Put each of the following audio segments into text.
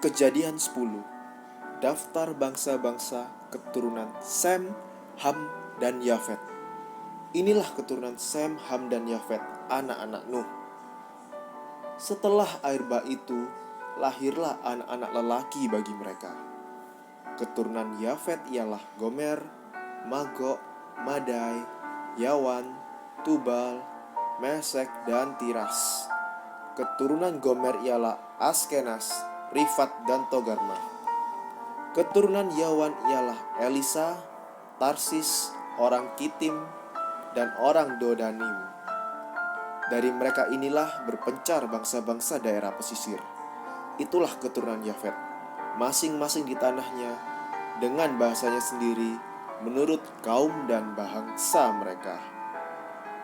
Kejadian 10. Daftar bangsa-bangsa keturunan Sem, Ham, dan Yafet. Inilah keturunan Sem, Ham, dan Yafet, anak-anak Nuh. Setelah air bah itu, lahirlah anak-anak lelaki bagi mereka. Keturunan Yafet ialah Gomer, Magog, Madai, Yawan, Tubal, Mesek, dan Tiras. Keturunan Gomer ialah Askenas, Rifat, dan Togarma. Keturunan Yawan ialah Elisa, Tarsis, orang Kitim, dan orang Dodanim. Dari mereka inilah berpencar bangsa-bangsa daerah pesisir. Itulah keturunan Yafet, masing-masing di tanahnya, dengan bahasanya sendiri, menurut kaum dan bangsa mereka.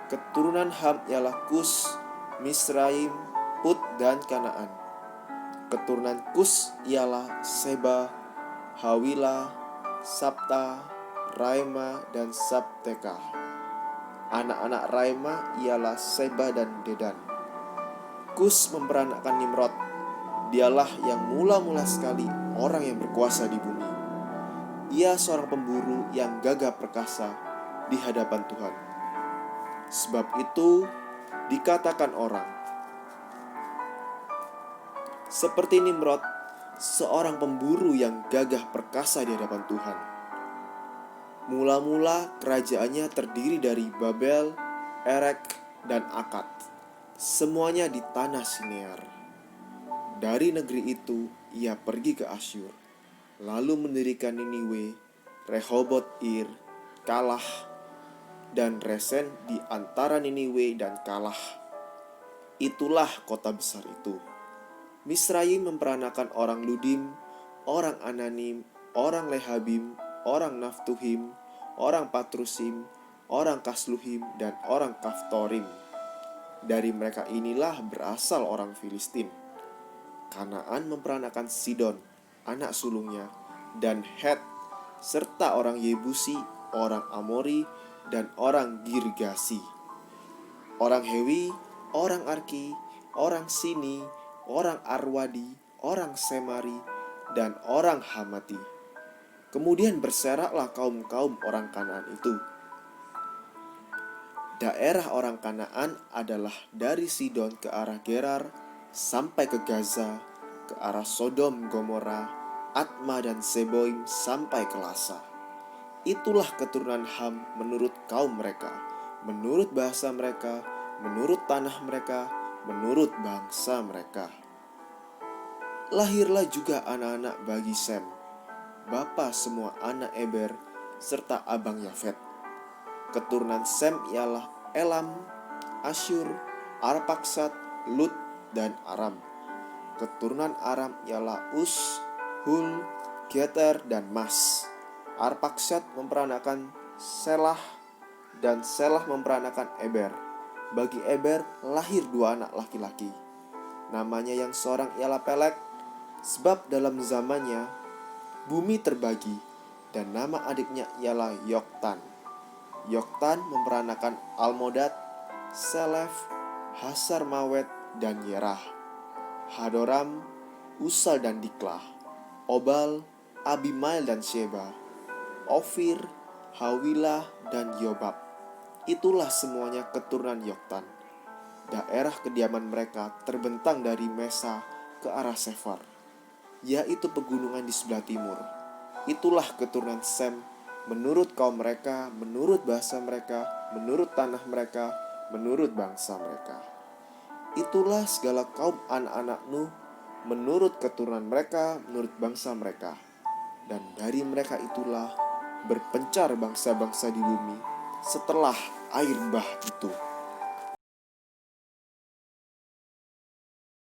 Keturunan Ham ialah Kus, Misraim, Put, dan Kanaan. Keturunan Kus ialah Seba, Hawila, Sabta, Raima, dan Sabteka. Anak-anak Raima ialah Seba dan Dedan. Kus memperanakkan Nimrod. Dialah yang mula-mula sekali orang yang berkuasa di bumi. Ia seorang pemburu yang gagah perkasa di hadapan Tuhan. Sebab itu dikatakan orang, seperti Nimrod, seorang pemburu yang gagah perkasa di hadapan Tuhan. Mula-mula kerajaannya terdiri dari Babel, Erek, dan Akad. Semuanya di tanah Sinear. Dari negeri itu ia pergi ke Asyur, lalu mendirikan Niniwe, Rehobot Ir, Kalah, dan Resen di antara Niniwe dan Kalah. Itulah kota besar itu. Misraim memperanakan orang Ludim, orang Ananim, orang Lehabim, orang Naftuhim, orang Patrusim, orang Kasluhim, dan orang Kaftorim. Dari mereka inilah berasal orang Filistin. Kanaan memperanakan Sidon, anak sulungnya, dan Het, serta orang Yebusi, orang Amori, dan orang Girgasi. Orang Hewi, orang Arki, orang Sini, orang Arwadi, orang Semari, dan orang Hamati. Kemudian berseraklah kaum-kaum orang Kanaan itu. Daerah orang Kanaan adalah dari Sidon ke arah Gerar, sampai ke Gaza, ke arah Sodom, Gomora, Atma, dan Seboim, sampai ke Lasa. Itulah keturunan Ham menurut kaum mereka, menurut bahasa mereka, menurut tanah mereka, menurut bangsa mereka. Lahirlah juga anak-anak bagi Sem, bapa semua anak Eber, serta abang Yafet. Keturunan Sem ialah Elam, Asyur, Arpaksad, Lut, dan Aram. Keturunan Aram ialah Us, Hul, Geter, dan Mas. Arpaksad memperanakan Selah, dan Selah memperanakan Eber. Bagi Eber lahir 2 anak laki-laki. Namanya yang seorang ialah Pelek, sebab dalam zamannya bumi terbagi, dan nama adiknya ialah Yoktan. Yoktan memperanakan Almodad, Selef, Hasar Mawet, dan Yerah, Hadoram, Usal, dan Diklah, Obal, Abimael, dan Sheba, Ofir, Hawilah, dan Yobab. Itulah semuanya keturunan Yoktan. Daerah kediaman mereka terbentang dari Mesa ke arah Sefar, yaitu pegunungan di sebelah timur. Itulah keturunan Sem menurut kaum mereka, menurut bahasa mereka, menurut tanah mereka, menurut bangsa mereka. Itulah segala kaum anak-anak Nuh menurut keturunan mereka, menurut bangsa mereka. Dan dari mereka itulah berpencar bangsa-bangsa di bumi setelah air bah itu.